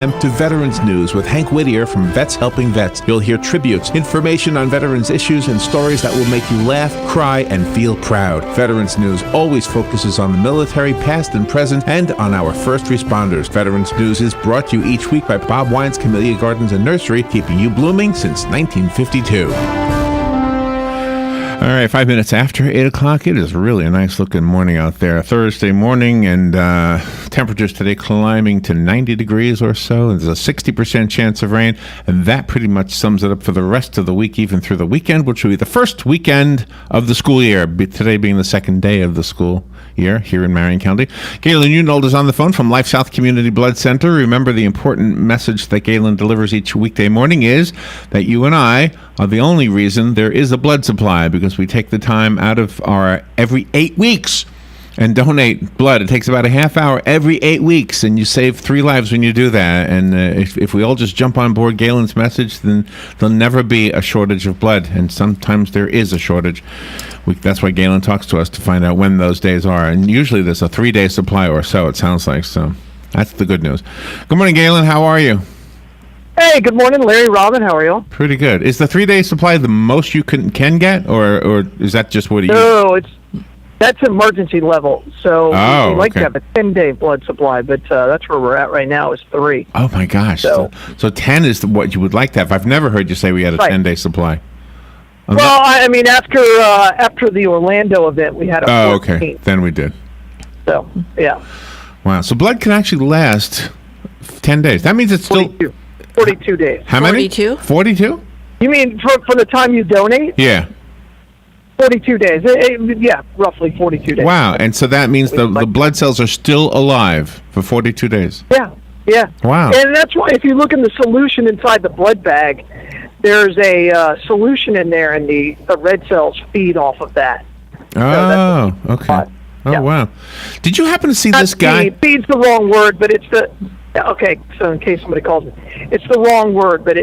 To Veterans News with Hank Whittier from Vets Helping Vets. You'll hear tributes, information on veterans issues, and stories that will make you laugh, cry, and feel proud. Veterans News always focuses on the military, past and present, and on our first responders. Veterans News is brought to you each week by Bob Wine's Camellia Gardens and Nursery, keeping you blooming since 1952. All right, 5 minutes after 8 o'clock. It is really a nice-looking morning out there. Thursday morning, and temperatures today climbing to 90 degrees or so. There's a 60% chance of rain, and that pretty much sums it up for the rest of the week, even through the weekend, which will be the first weekend of the school year, today being the second day of the school year here in Marion County. Galen Unold is on the phone from LifeSouth Community Blood Center. Remember, the important message that Galen delivers each weekday morning is that you and I are the only reason there is a blood supply, because we take the time out of our every 8 weeks and donate blood. It takes about a half hour every 8 weeks, and you save 3 lives when you do that. And if we all just jump on board Galen's message, then there'll never be a shortage of blood, and sometimes there is a shortage. That's why Galen talks to us, to find out when those days are, and usually there's a 3-day supply or so, it sounds like. So that's the good news. Good morning, Galen. How are you? Hey, good morning, Larry, Robin. How are you? Pretty good. Is the 3-day supply the most you can get, or is that just what it is? No, that's emergency level. So we like okay. to have a 10-day blood supply, but that's where we're at right now is 3. Oh my gosh! So 10 is what you would like to have. I've never heard you say we had a 10-day supply. Well, I mean, after the Orlando event, we had a 14. Okay. Then we did. So yeah. Wow. So blood can actually last 10 days. That means it's 42. 42 days. How many? 42? You mean from the time you donate? Yeah. 42 days. Yeah, roughly 42 days. Wow. And so that means the blood cells are still alive for 42 days. Yeah. Wow. And that's why if you look in the solution inside the blood bag, there's a solution in there, and the red cells feed off of that. Oh, okay. Oh, wow. Did you happen to see this guy? Feed's the wrong word, but it's the... Okay, so in case somebody calls it, it's the wrong word, but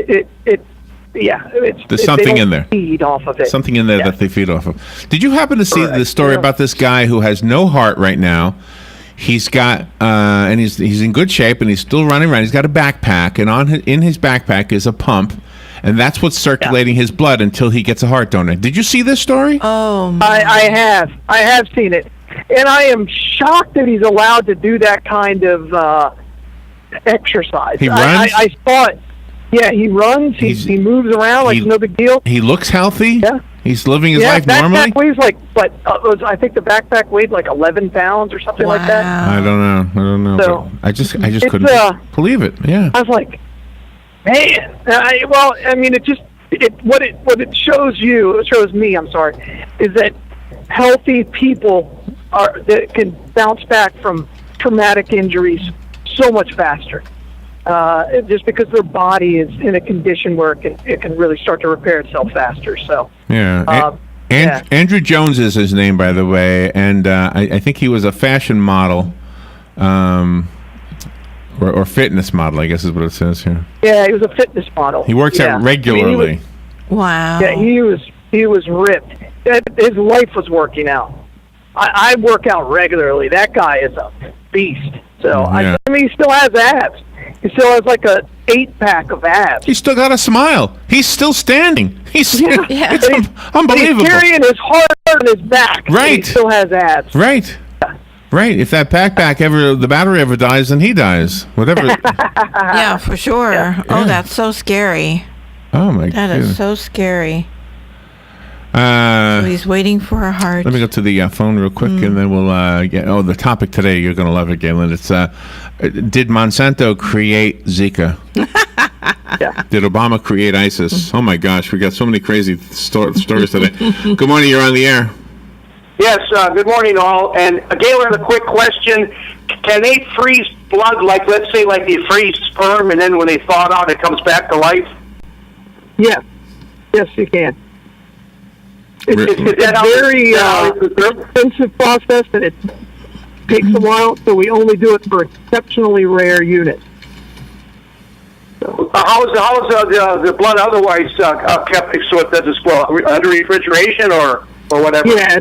there's something in there. Feed off of it. Something in there that they feed off of. Did you happen to see the story about this guy who has no heart right now? He's got, and he's in good shape, and he's still running around. He's got a backpack, and in his backpack is a pump, and that's what's circulating his blood until he gets a heart donor. Did you see this story? Oh, I have seen it, and I am shocked that he's allowed to do that kind of exercise. He runs? I saw it. Yeah, he runs. He moves around like no big deal. He looks healthy. Yeah. He's living his life normally. Weighs I think the backpack weighed like 11 pounds or something like that. I don't know. So I just couldn't believe it. Yeah. I was like, man. What it shows me, is that healthy people that can bounce back from traumatic injuries so much faster, just because their body is in a condition where it can really start to repair itself faster. So Andrew Jones is his name, by the way, and I think he was a fashion model, or fitness model, I guess is what it says here. Yeah, he was a fitness model. He works out regularly. Wow. Yeah, he was ripped. His life was working out. I work out regularly. That guy is a beast. So he still has abs. He still has like a 8-pack of abs. He's still got a smile. He's still standing. It's unbelievable. He's carrying his heart on his back. Right. He still has abs. Right. Right. If that backpack the battery ever dies, then he dies. Whatever. Yeah, for sure. Yeah. Oh, that's so scary. Oh my God. That is so scary. So he's waiting for a heart. Let me go to the phone real quick, and then we'll get... the topic today, you're going to love it, Galen. It's, did Monsanto create Zika? Did Obama create ISIS? Oh, my gosh, we got so many crazy stories today. Good morning, you're on the air. Yes, good morning, all. And, Galen, a quick question. Can they freeze blood, let's say, they freeze sperm, and then when they thaw it out, it comes back to life? Yeah. Yes, you can. It's a very expensive process, and it takes a while, so we only do it for exceptionally rare units. So. How is the blood otherwise kept so it doesn't spoil? Under refrigeration or whatever? Yeah,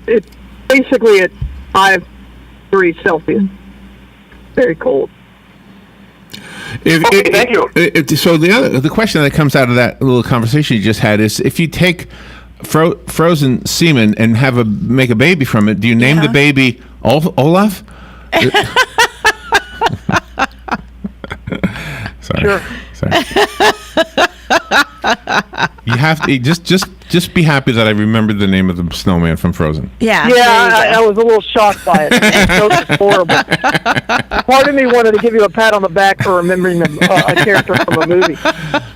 it's basically at 5 degrees Celsius. Very cold. Thank you. So the question that comes out of that little conversation you just had is, if you take frozen semen and make a baby from it, do you name the baby Olaf? Sorry. You have to just be happy that I remembered the name of the snowman from Frozen. Yeah. I was a little shocked by it. It was horrible. Part of me wanted to give you a pat on the back for remembering a character from a movie.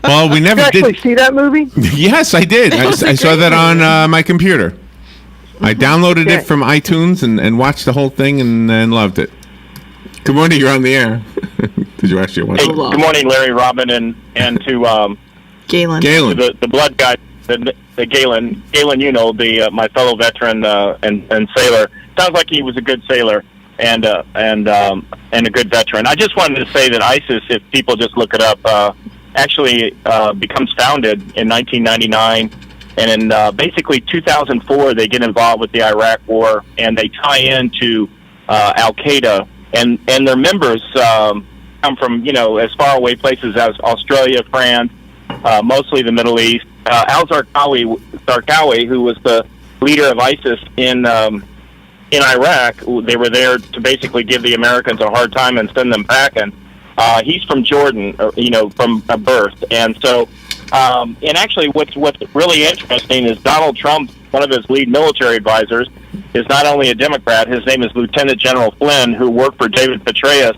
Well, we never did. You actually see that movie? Yes, I did. I saw that on my computer. I downloaded it from iTunes and watched the whole thing and loved it. Good morning. You're on the air. Did you actually watch it? Good morning, Larry, Robin, and to Galen. the blood guy, the Galen Unold, my fellow veteran and sailor. Sounds like he was a good sailor and a good veteran. I just wanted to say that ISIS, if people just look it up, actually becomes founded in 1999, and in basically 2004 they get involved with the Iraq War, and they tie into Al Qaeda, and their members come from as far away places as Australia, France, mostly the Middle East. Al-Zarqawi, who was the leader of ISIS in Iraq, they were there to basically give the Americans a hard time and send them packing. He's from Jordan, from birth, and so. And actually, what's really interesting is Donald Trump, one of his lead military advisors, is not only a Democrat. His name is Lieutenant General Flynn, who worked for David Petraeus.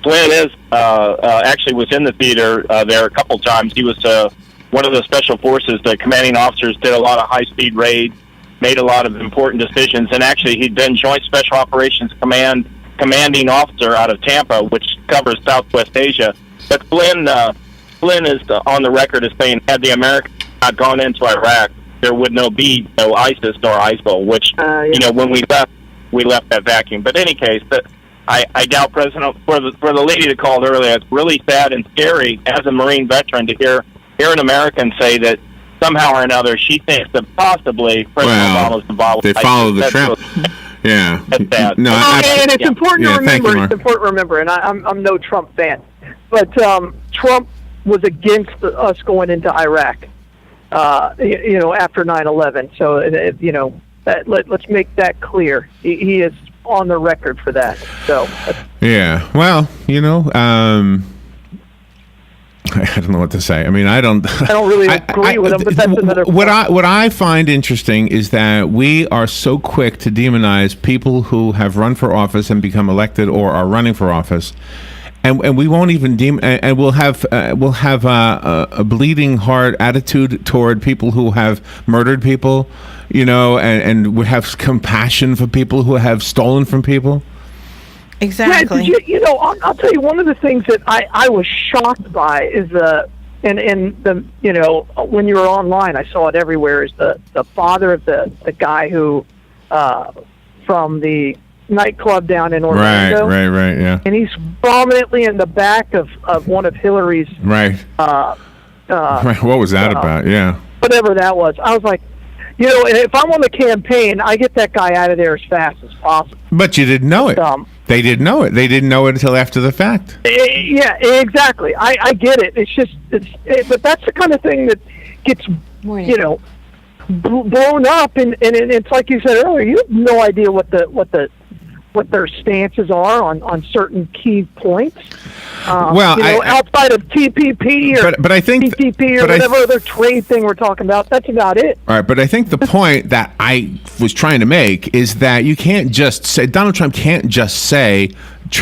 Flynn actually was in the theater there a couple times. He was one of the special forces. The commanding officers did a lot of high-speed raids, made a lot of important decisions, and actually he'd been Joint Special Operations commanding officer out of Tampa, which covers Southwest Asia. But Flynn is on the record as saying, had the Americans not gone into Iraq, there would be no ISIS nor ISIL, which, when we left that vacuum. But in any case, I doubt President, for the lady that called earlier, it's really sad and scary as a Marine veteran to hear an American say that somehow or another she thinks that possibly President Obama's involved with ISIS. They follow the Trump. Yeah. That's bad. No, and it's important to remember. It's important to remember, and I'm no Trump fan, but Trump was against us going into Iraq, after 9/11. So, let's make that clear. He is on the record for that. So, yeah. Well, I don't know what to say. I mean, I don't really agree with him, but that's another point. What I find interesting is that we are so quick to demonize people who have run for office and become elected or are running for office. And we won't even and we'll have a bleeding heart attitude toward people who have murdered people, and we have compassion for people who have stolen from people. Exactly. Yeah, I'll tell you, one of the things that I was shocked by is when you were online, I saw it everywhere, is the father of the guy who from the nightclub down in Orlando. Right, yeah. And he's prominently in the back of one of Hillary's. Right. Right. What was that about? Yeah. Whatever that was. I was like, if I'm on the campaign, I get that guy out of there as fast as possible. But you didn't know it. They didn't know it. They didn't know it until after the fact. Yeah, exactly. I get it. It's just, but that's the kind of thing that gets, blown up, and it's like you said earlier. You have no idea what their stances are on certain key points. Outside of TPP or but I think TPP or whatever other trade thing we're talking about, that's about it. All right, but I think the point that I was trying to make is that you can't just say, Donald Trump can't just say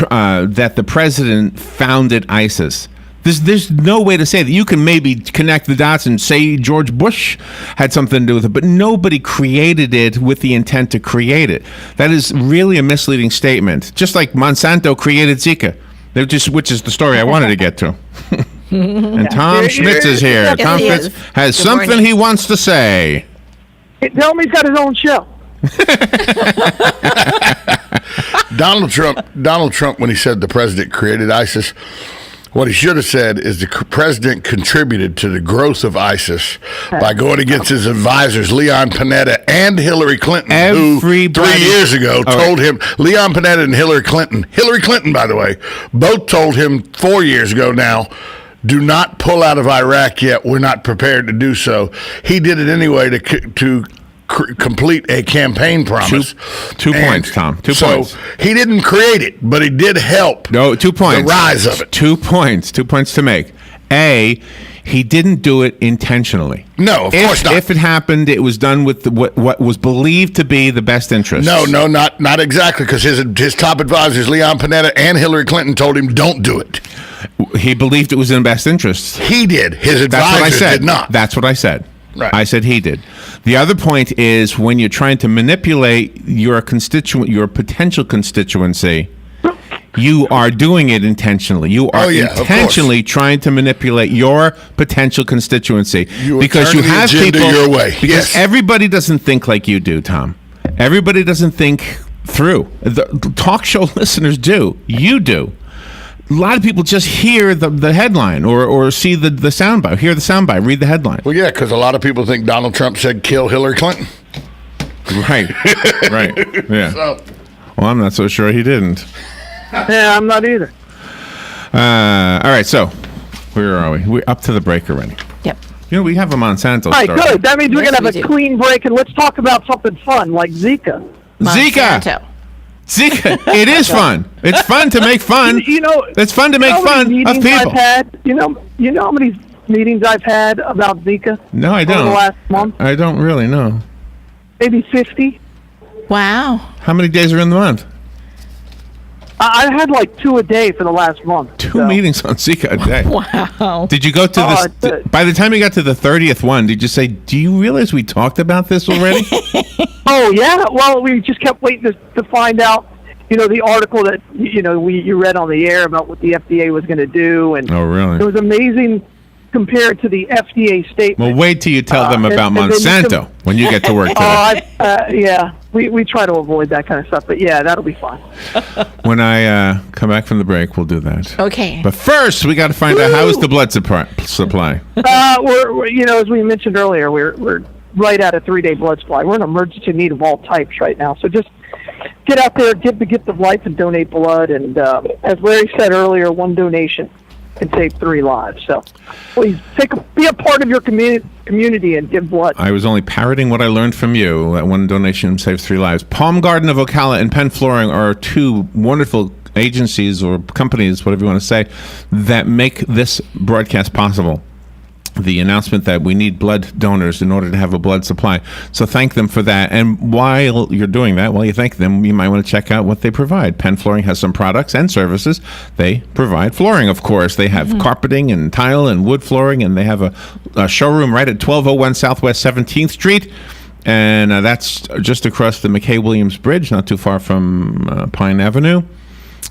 that the president founded ISIS. There's no way to say that. You can maybe connect the dots and say George Bush had something to do with it, but nobody created it with the intent to create it. That is really a misleading statement. Just like Monsanto created Zika, which is the story I wanted to get to. And Tom Schmitz is here. Yes, Tom Schmitz has something he wants to say. Tell me he's got his own show. Donald Trump, when he said the president created ISIS, What he should have said is the president contributed to the growth of ISIS by going against his advisors, Leon Panetta and Hillary Clinton, who 3 years ago told him, Leon Panetta and Hillary Clinton, by the way, both told him 4 years ago now, do not pull out of Iraq yet. We're not prepared to do so. He did it anyway to complete a campaign promise. Two points, Tom. 2 points. So he didn't create it, but he did help. No, 2 points. The rise of it. 2 points. 2 points to make. A, he didn't do it intentionally. No, of course not. If it happened, it was done with what was believed to be the best interest. No, not exactly, because his top advisors, Leon Panetta and Hillary Clinton, told him don't do it. He believed it was in best interest. He did. His advisors did not. That's what I said. Right. I said he did. The other point is when you're trying to manipulate your potential constituency, you are doing it intentionally. You are intentionally trying to manipulate your potential constituency because you have people your way. Because everybody doesn't think like you do, Tom. Everybody doesn't think through. The talk show listeners do. You do. A lot of people just hear the headline or see the soundbite, hear the soundbite, read the headline. Well, yeah, because a lot of people think Donald Trump said kill Hillary Clinton. Right, right, yeah. So. Well, I'm not so sure he didn't. Yeah, I'm not either. All right, so where are we? We're up to the break already. Yep. You know, we have a Monsanto All right, story. good. That means we're Yes, going to have a clean break, and let's talk about something fun, like Zika. Monsanto. Zika. It is fun. It's fun to make fun. You know, it's fun to make fun of people. I've had, you know how many meetings I've had about Zika? No, I don't. Over the last month? I don't really know. Maybe 50. Wow. How many days are in the month? I had like 2 a day for the last month. Two meetings on Zika a day. Wow. Did you go to this? By the time you got to the 30th one, did you say, do you realize we talked about this already? Oh, yeah. Well, we just kept waiting to find out, the article that, you read on the air about what the FDA was going to do. And oh, really? It was amazing compared to the FDA statement. Well, wait till you tell them about Monsanto when you get to work today. Yeah. We try to avoid that kind of stuff, but yeah, that'll be fun. When I come back from the break, we'll do that. Okay. But first, we got to find out how is the blood supply. We're as we mentioned earlier, we're right at a 3-day blood supply. We're in emergency need of all types right now, so just get out there, give the gift of life, and donate blood. And as Larry said earlier, 1 donation can save 3 lives. So please be a part of your community and give blood. I was only parroting what I learned from you. That 1 donation saves 3 lives. Palm Garden of Ocala and Penn Flooring are 2 wonderful agencies or companies, whatever you want to say, that make this broadcast possible. The announcement that we need blood donors in order to have a blood supply. So thank them for that. And while you're doing that, while you thank them, you might want to check out what they provide. Penn Flooring has some products and services. They provide flooring, of course. They have carpeting and tile and wood flooring, and they have a showroom right at 1201 Southwest 17th Street. And that's just across the McKay-Williams Bridge, not too far from Pine Avenue.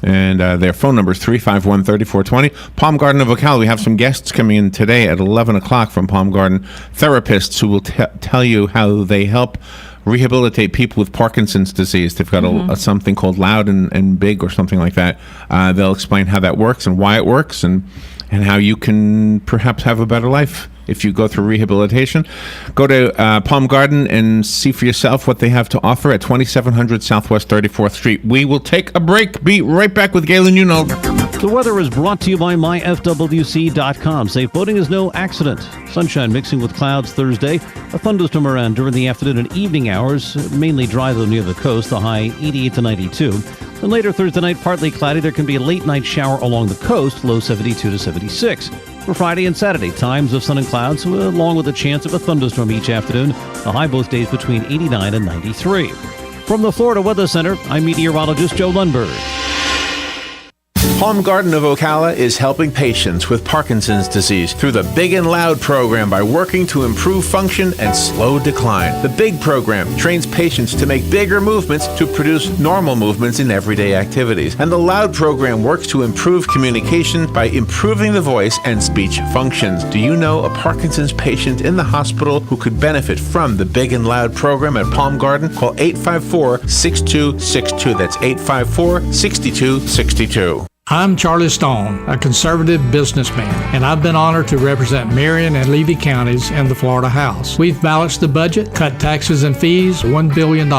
And their phone number is 351-3420. Palm Garden of Ocala, we have some guests coming in today at 11 o'clock from Palm Garden, therapists who will tell you how they help rehabilitate people with Parkinson's disease. They've got something called Loud and Big or something like that. They'll explain how that works and why it works and how you can perhaps have a better life if you go through rehabilitation. Go to Palm Garden and see for yourself what they have to offer at 2700 Southwest 34th Street. We will take a break. Be right back with Galen Unold. The weather is brought to you by myfwc.com. Safe boating is no accident. Sunshine mixing with clouds Thursday. A thunderstorm around during the afternoon and evening hours. Mainly dry though near the coast. The high 88 to 92. Then later Thursday night, partly cloudy. There can be a late night shower along the coast. Low 72 to 76. For Friday and Saturday, times of sun and clouds, along with a chance of a thunderstorm each afternoon. The high both days between 89 and 93. From the Florida Weather Center, I'm meteorologist Joe Lundberg. Palm Garden of Ocala is helping patients with Parkinson's disease through the Big and Loud program by working to improve function and slow decline. The Big program trains patients to make bigger movements to produce normal movements in everyday activities. And the Loud program works to improve communication by improving the voice and speech functions. Do you know a Parkinson's patient in the hospital who could benefit from the Big and Loud program at Palm Garden? Call 854-6262. That's 854-6262. I'm Charlie Stone, a conservative businessman, and I've been honored to represent Marion and Levy counties in the Florida House. We've balanced the budget, cut taxes and fees $1 billion,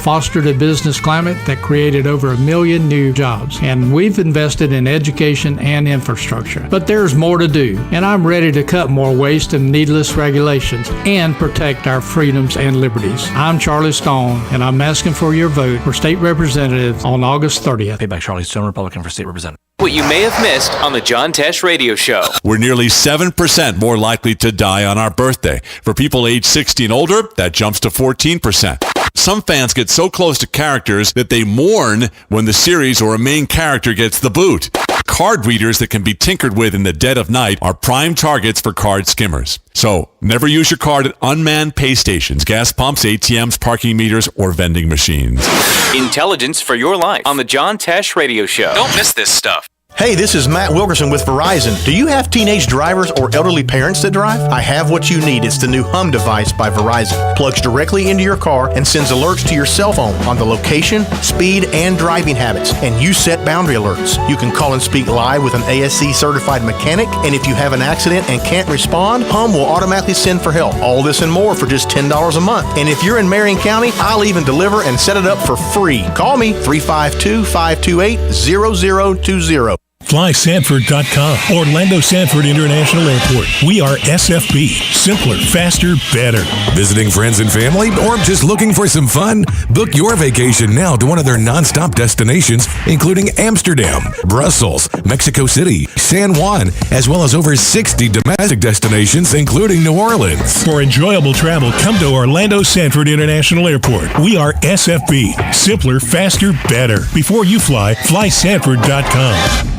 fostered a business climate that created over 1 million new jobs, and we've invested in education and infrastructure. But there's more to do, and I'm ready to cut more waste and needless regulations and protect our freedoms and liberties. I'm Charlie Stone, and I'm asking for your vote for state representative on August 30th. Paid by Charlie Stone, Republican for state representative. What you may have missed on the John Tesh Radio Show. We're nearly 7% more likely to die on our birthday. For people age 60 and older, that jumps to 14%. Some fans get so close to characters that they mourn when the series or a main character gets the boot. Card readers that can be tinkered with in the dead of night are prime targets for card skimmers. So, never use your card at unmanned pay stations, gas pumps, ATMs, parking meters, or vending machines. Intelligence for your life on the John Tesh Radio Show. Don't miss this stuff. Hey, this is Matt Wilkerson with Verizon. Do you have teenage drivers or elderly parents that drive? I have what you need. It's the new Hum device by Verizon. Plugs directly into your car and sends alerts to your cell phone on the location, speed, and driving habits. And you set boundary alerts. You can call and speak live with an ASC certified mechanic. And if you have an accident and can't respond, Hum will automatically send for help. All this and more for just $10 a month. And if you're in Marion County, I'll even deliver and set it up for free. Call me 352-528-0020. FlySanford.com. Orlando Sanford International Airport. We are SFB. Simpler, faster, better. Visiting friends and family or just looking for some fun? Book your vacation now to one of their non-stop destinations, including Amsterdam, Brussels, Mexico City, San Juan, as well as over 60 domestic destinations, including New Orleans. For enjoyable travel, come to Orlando Sanford International Airport. We are SFB. Simpler, faster, better. Before you fly, FlySanford.com.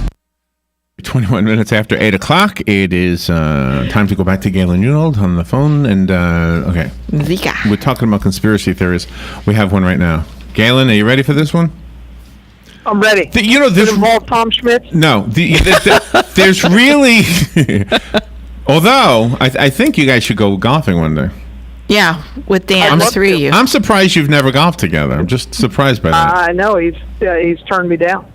21 minutes after 8 o'clock, it is time to go back to Galen Unold on the phone. And, okay. Zika. We're talking about conspiracy theories. We have one right now. Galen, are you ready for this one? I'm ready. This involve Tom Schmitz? No. There's really... Although, I think you guys should go golfing one day. Yeah, with Dan, the three of you. I'm surprised you've never golfed together. I'm just surprised by that. I know. He's turned me down.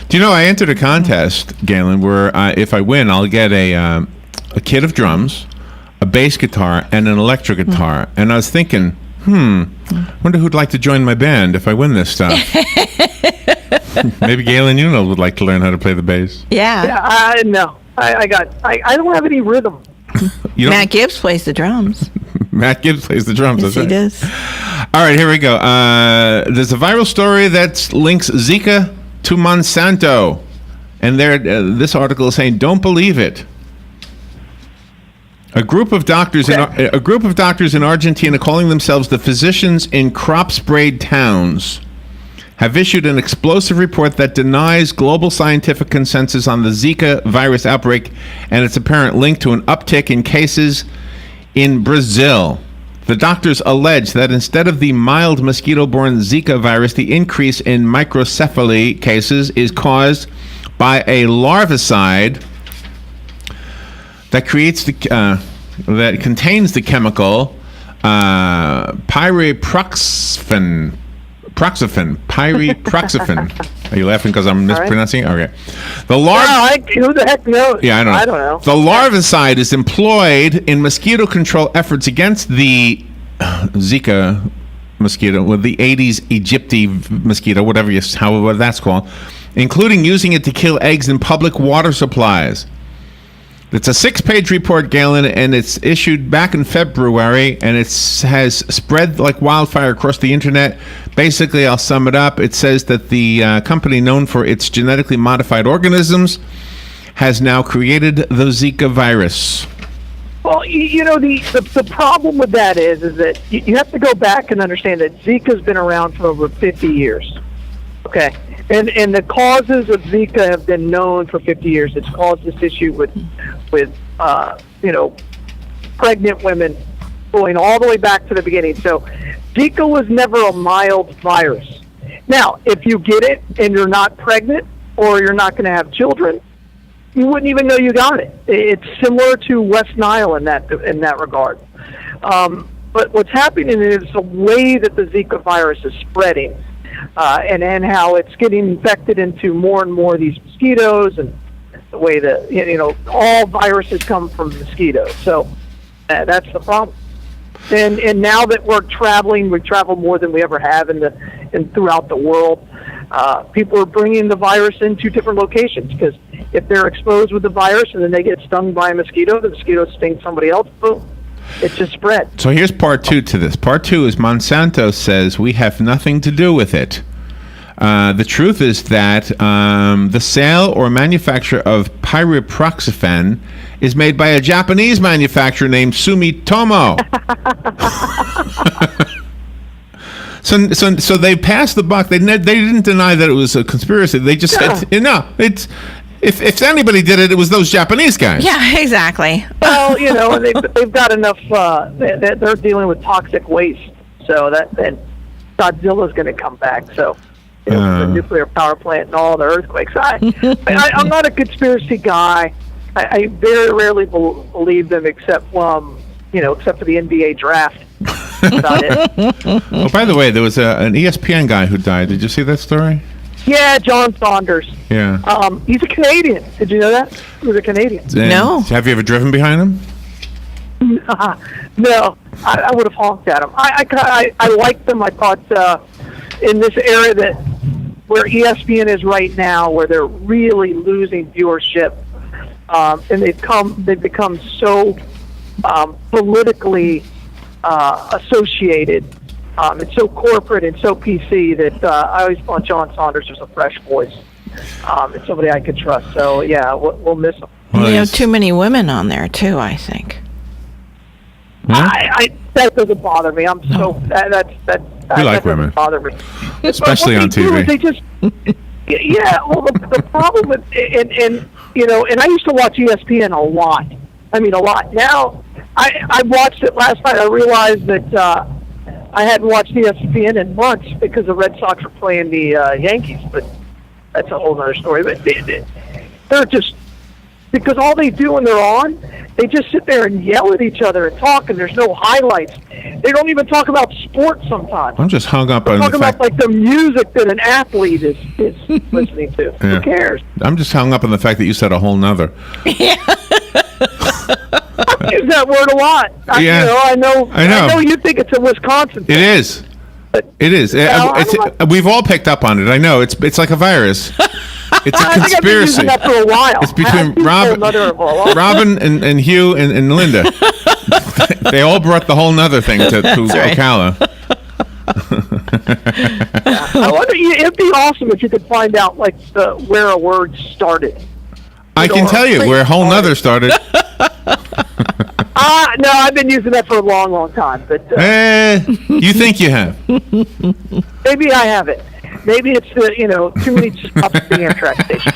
Do you know, I entered a contest, Galen, where if I win, I'll get a kit of drums, a bass guitar, and an electric guitar. And I was thinking, wonder who'd like to join my band if I win this stuff. Maybe Galen Unold would like to learn how to play the bass. Yeah. No. I don't have any rhythm. Matt Gibbs plays the drums. Matt Gibbs plays the drums. Yes, that's he right. does. All right, here we go. There's a viral story that links Zika to Monsanto, and this article is saying, "Don't believe it." A group of doctors in Argentina, calling themselves the Physicians in Crop Sprayed Towns, have issued an explosive report that denies global scientific consensus on the Zika virus outbreak and its apparent link to an uptick in cases in Brazil. The doctors allege that instead of the mild mosquito-borne Zika virus, the increase in microcephaly cases is caused by a larvicide that that contains the chemical pyriproxyfen. Are you laughing because I'm mispronouncing it? Okay. Who the heck knows? Yeah, I don't know. The larvicide is employed in mosquito control efforts against the Zika mosquito, with the Aedes aegypti mosquito, however that's called, including using it to kill eggs in public water supplies. It's a 6-page report, Galen, and it's issued back in February, and it has spread like wildfire across the internet. Basically, I'll sum it up. It says that the company known for its genetically modified organisms has now created the Zika virus. Well, the problem with that is that you have to go back and understand that Zika's been around for over 50 years. Okay. And the causes of Zika have been known for 50 years. It's caused this issue with pregnant women going all the way back to the beginning. So Zika was never a mild virus. Now, if you get it and you're not pregnant or you're not going to have children, you wouldn't even know you got it. It's similar to West Nile in that regard. But what's happening is the way that the Zika virus is spreading and how it's getting infected into more and more of these mosquitoes, and the way that, all viruses come from mosquitoes. So that's the problem. And now that we're traveling, we travel more than we ever have throughout the world. People are bringing the virus into different locations, because if they're exposed with the virus and then they get stung by a mosquito, the mosquito stings somebody else, boom, it just spread. So here's part 2 to this. Part 2 is Monsanto says we have nothing to do with it. The truth is that the sale or manufacture of pyriproxyfen is made by a Japanese manufacturer named Sumitomo. So they passed the buck. They didn't deny that it was a conspiracy. They just said, it's if anybody did it, it was those Japanese guys. Yeah, exactly. Well, and they've got enough. They're dealing with toxic waste, so that Godzilla's going to come back. So. The nuclear power plant and all the earthquakes. I'm not a conspiracy guy. I very rarely believe them, except for the NBA draft. That's about it. Oh, by the way, there was an ESPN guy who died. Did you see that story? Yeah, John Saunders. Yeah. He's a Canadian. Did you know that? He was a Canadian. No. Have you ever driven behind him? No. I would have honked at him. I liked them. I thought in this era where ESPN is right now, where they're really losing viewership, and they've become so politically associated, and so corporate and so PC that I always thought John Saunders was a fresh voice, and somebody I could trust. So yeah, we'll miss him. Well, too many women on there too, I think. That doesn't bother me. I'm so we like women. Bother me, especially on TV. They just, Well, the problem with and I used to watch ESPN a lot. I mean, a lot. Now I watched it last night. I realized that I hadn't watched ESPN in months because the Red Sox were playing the Yankees. But that's a whole other story. But they're just, because all they do when they're on, they just sit there and yell at each other and talk, and there's no highlights. They don't even talk about sports sometimes. I'm just hung up on the fact about the music that an athlete is listening to. Yeah. Who cares? I'm just hung up on the fact that you said a whole nother. Yeah. I use that word a lot. I know you think it's a Wisconsin thing. It is. It is. We've all picked up on it. I know. It's like a virus. It's a conspiracy. I think I've been using that for a while. It's between Robin and Hugh and Linda. They all brought the whole nother thing to Ocala. I wonder, it'd be awesome if you could find out where a word started. I can tell you where a whole nother started. No, I've been using that for a long, long time. But you think you have? Maybe I haven't. Maybe it's too many stops at the Amtrak station.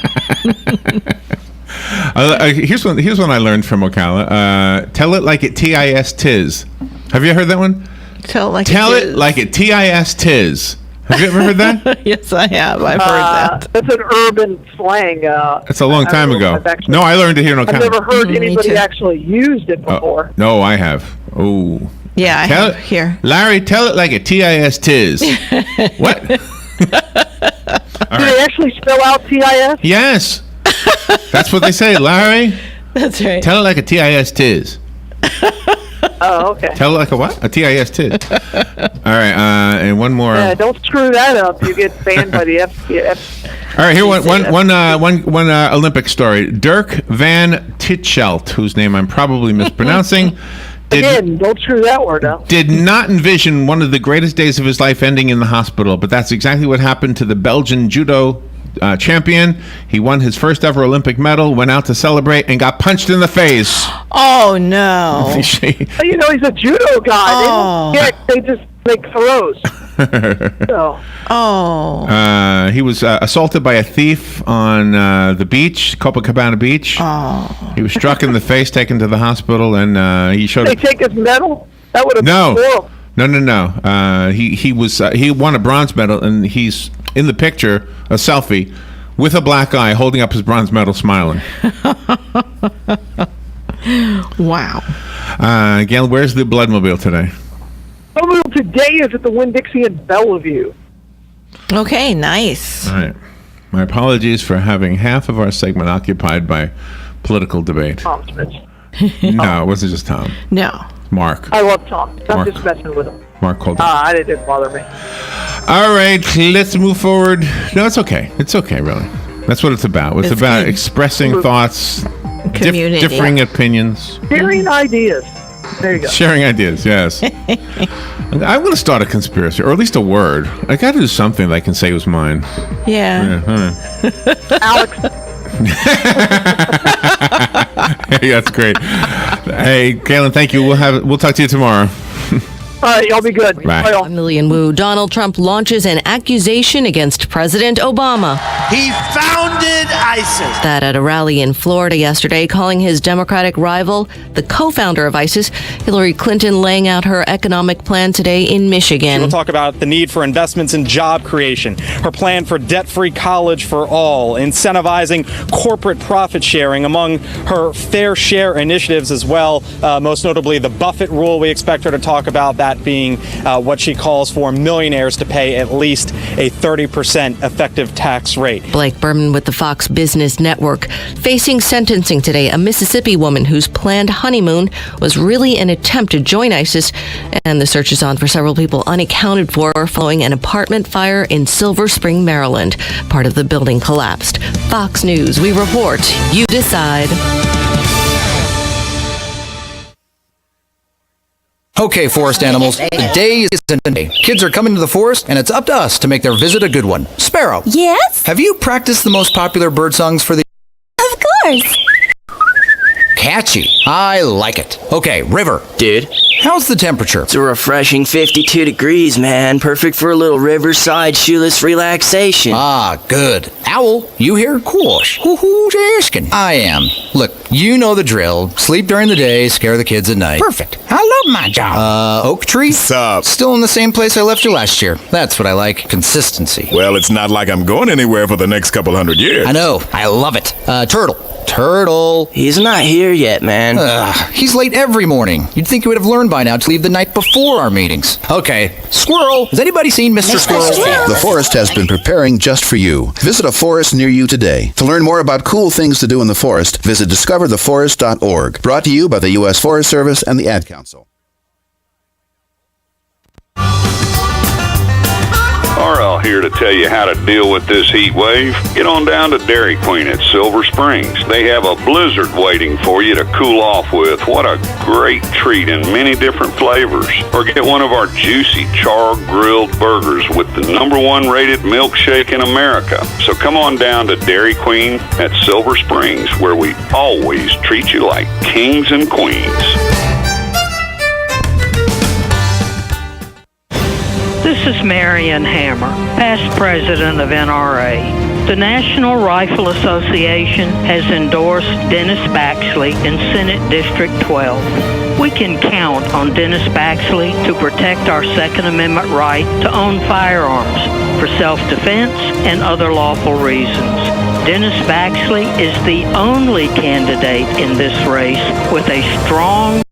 Here's one I learned from Ocala. Tell it like it tis. Have you heard that one? Tell it like it tis. Have you ever heard that? Yes, I have. I've heard that. That's an urban slang. It's a long time ago. No, I learned it here in Ocala. I've never heard anybody actually used it before. No, I have. Oh. Yeah, I have here. Larry, tell it like it tis. What? Do they actually spell out TIS? Yes. That's what they say, Larry. That's right. Tell it like a TIS. Oh, okay. Tell it like a what? A TIS. All right, and one more. Yeah, don't screw that up. You get banned by the FCF. All right, here one Olympic story. Dirk Van Titschelt, whose name I'm probably mispronouncing. Don't screw that word up. Did not envision one of the greatest days of his life ending in the hospital, but that's exactly what happened to the Belgian judo champion. He won his first ever Olympic medal, went out to celebrate, and got punched in the face. Oh, no. He's a judo guy. Oh. They just make throws. He was assaulted by a thief on the beach, Copacabana Beach. Oh. He was struck in the face, taken to the hospital, and he showed. They take his medal? That would have been horrible. No. He won a bronze medal, and he's in the picture, a selfie, with a black eye, holding up his bronze medal, smiling. Wow. Galen, where's the Bloodmobile today? Bloodmobile today is at the Winn-Dixie in Bellevue. Okay, nice. All right. My apologies for having half of our segment occupied by political debate. Tom Smith. No, it wasn't just Tom. No. Mark. I love Tom. I'm Mark. just messing with him. Mark called. It didn't bother me. All right, let's move forward. No, it's okay. It's okay, really. That's what it's about. It's about good. expressing thoughts, Community. differing opinions. Sharing ideas. There you go. Sharing ideas, yes. I'm going to start a conspiracy, or at least a word. I got to do something that I can say was mine. Yeah. Alex. Hey, that's great. Hey, Galen, thank you. We'll talk to you tomorrow. All right, y'all be good. Bye. Bye, y'all. Million woo. Donald Trump launches an accusation against President Obama. He founded ISIS. That at a rally in Florida yesterday, calling his Democratic rival the co-founder of ISIS, Hillary Clinton, laying out her economic plan today in Michigan. We'll talk about the need for investments in job creation, her plan for debt-free college for all, incentivizing corporate profit sharing, among her fair share initiatives as well, most notably the Buffett rule. We expect her to talk about that being what she calls for millionaires to pay at least a 30% effective tax rate. Blake Berman with the Fox Business Network. Facing sentencing today, a Mississippi woman whose planned honeymoon was really an attempt to join ISIS, and the search is on for several people unaccounted for following an apartment fire in Silver Spring, Maryland. Part of the building collapsed. Fox News, we report, you decide. Okay, forest animals, the day is a day. Kids are coming to the forest, and it's up to us to make their visit a good one. Sparrow. Yes? Have you practiced the most popular bird songs for the... Of course. Catchy. I like it. Okay, River. Dude. How's the temperature? It's a refreshing 52 degrees, man. Perfect for a little riverside shoeless relaxation. Ah, good. Owl, you here? Course. Who's asking? I am. Look, you know the drill. Sleep during the day, scare the kids at night. Perfect. I love my job. Oak Tree? Sup? Still in the same place I left you last year. That's what I like. Consistency. Well, it's not like I'm going anywhere for the next couple hundred years. I know. I love it. Turtle. He's not here yet, man. He's late every morning. You'd think he would have learned by now to leave the night before our meetings. Okay. Squirrel. Has anybody seen Mr. Squirrel? The forest has been preparing just for you. Visit a forest near you today. To learn more about cool things to do in the forest, visit discovertheforest.org. Brought to you by the U.S. Forest Service and the Ad Council. RL here to tell you how to deal with this heat wave. Get on down to Dairy Queen at Silver Springs. They have a blizzard waiting for you to cool off with. What a great treat in many different flavors. Or get one of our juicy char-grilled burgers with the #1 rated milkshake in America. So come on down to Dairy Queen at Silver Springs, where we always treat you like kings and queens. This is Marion Hammer, past president of NRA. The National Rifle Association has endorsed Dennis Baxley in Senate District 12. We can count on Dennis Baxley to protect our Second Amendment right to own firearms for self-defense and other lawful reasons. Dennis Baxley is the only candidate in this race with a strong